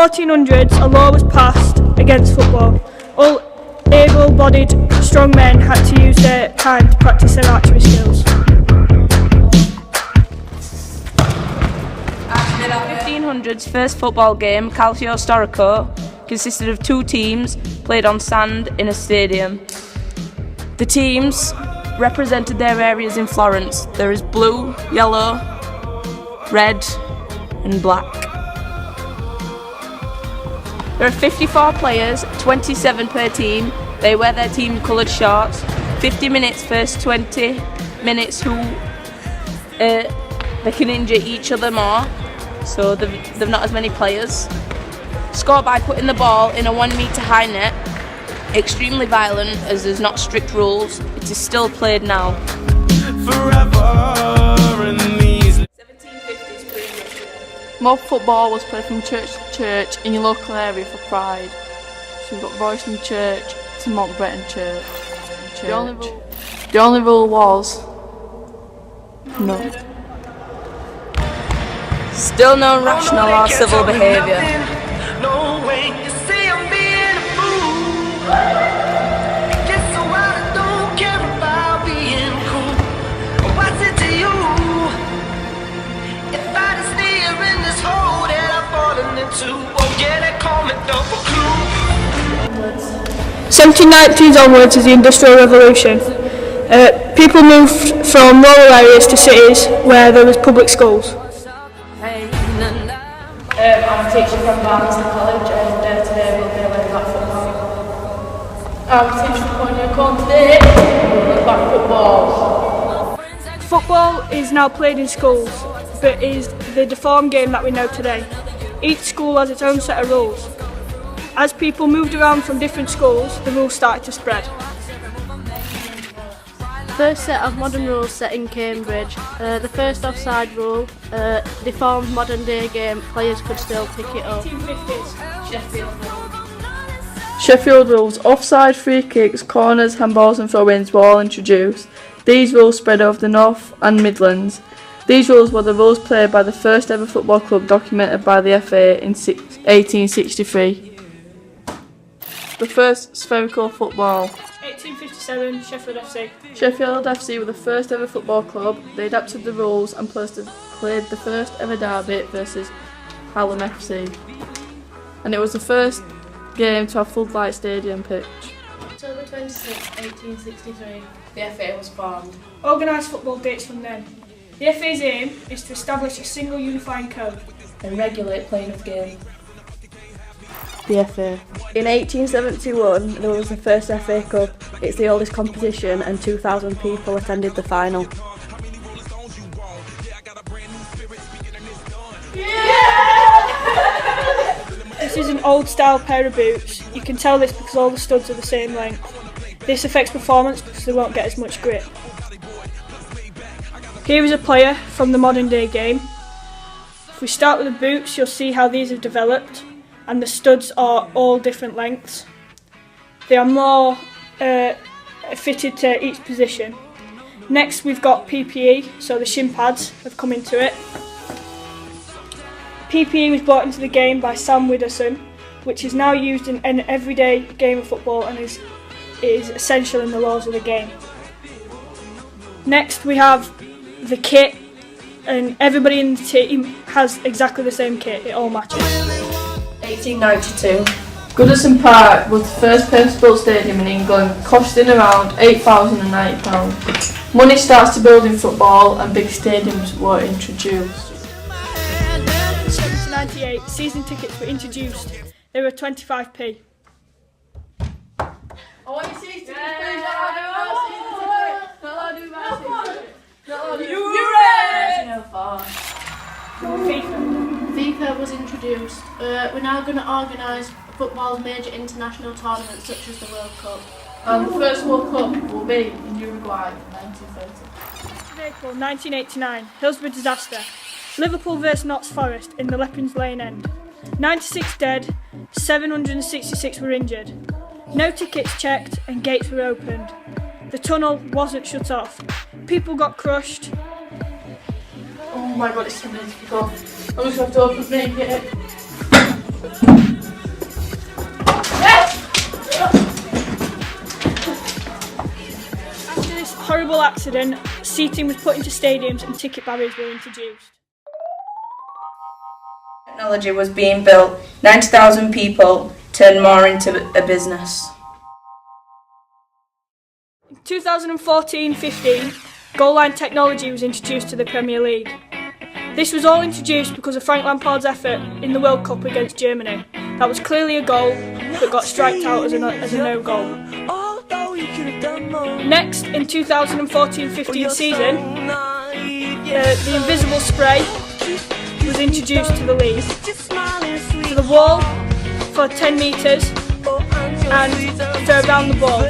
1400s, a law was passed against football. All able-bodied, strong men had to use their time to practice their archery skills. 1500s first football game, Calcio Storico, consisted of two teams played on sand in a stadium. The teams represented their areas in Florence. There is blue, yellow, red and black. There are 54 players, 27 per team. They wear their team coloured shorts. 50 minutes first 20 minutes who they can injure each other more, so they've not as many players. Score by putting the ball in a 1 metre high net. Extremely violent as there's not strict rules. It is still played now. Forever in these 1750s pre-Industrial. Mob football was played from church to church in your local area for pride. So we've got Royston Church to Montbretton Church. The only rule was no. Still no rational or civil behaviour. no way. You see I'm being a fool. I guess so I don't care about being cool. What's it to you? If I just steer in this hole that I've fallen into, oh yeah, they call me double clue. 1790s onwards is the Industrial Revolution. People moved from rural areas to cities where there was public schools. I'm a teacher from Barnsley College and today we'll be learning about football. I'm a teacher from Toni today we'll learn about football. Football is now played in schools, but is the deformed game that we know today. Each school has its own set of rules. As people moved around from different schools, the rules started to spread. First set of modern rules set in Cambridge. The first offside rule, deformed modern day game, players could still pick it up. 1850s. Sheffield rules, offside, free kicks, corners, handballs and throw-ins were all introduced. These rules spread over the North and Midlands. These rules were the rules played by the first ever football club documented by the FA in 1863. The first spherical football. 1857, Sheffield FC. Sheffield FC were the first ever football club. They adapted the rules and played the first ever derby versus Hallam FC. And it was the first game to have floodlight stadium pitch. October 26, 1863, the FA was formed. Organised football dates from then. The FA's aim is to establish a single unifying code And regulate playing of the game. The FA. In 1871, there was the first FA Cup. It's the oldest competition and 2,000 people attended the final. This is an old style pair of boots. You can tell this because all the studs are the same length. This affects performance because they won't get as much grip. Here is a player from the modern day game. If we start with the boots, you'll see how these have developed, and the studs are all different lengths. They are more fitted to each position. Next we've got PPE, so the shin pads have come into it. PPE was brought into the game by Sam Widdowson, which is now used in an everyday game of football and is essential in the laws of the game. Next we have the kit, and everybody in the team has exactly the same kit, it all matches. 1892. Goodison Park was the first purpose-built stadium in England, costing around £8,090. Money starts to build in football and big stadiums were introduced. 1798, season tickets were introduced. They were 25p. I want your season tickets, please. FIFA was introduced. We're now going to organise football's major international tournaments such as the World Cup. And the first World Cup will be in Uruguay in 1930. April 1989, Hillsborough disaster. Liverpool vs Notts Forest in the Leppings Lane end. 96 dead, 766 were injured. No tickets checked and gates were opened. The tunnel wasn't shut off. People got crushed. Oh my god, it's 10 minutes to go. I'm just going to have to open it. After this horrible accident, seating was put into stadiums and ticket barriers were introduced. Technology was being built, 90,000 people turned more into a business. In 2014-15, goal line technology was introduced to the Premier League. This was all introduced because of Frank Lampard's effort in the World Cup against Germany. That was clearly a goal, but got striked out as a no-goal. Next, in 2014-15 season, the invisible spray was introduced to the league. To the wall for 10 metres and for around the ball.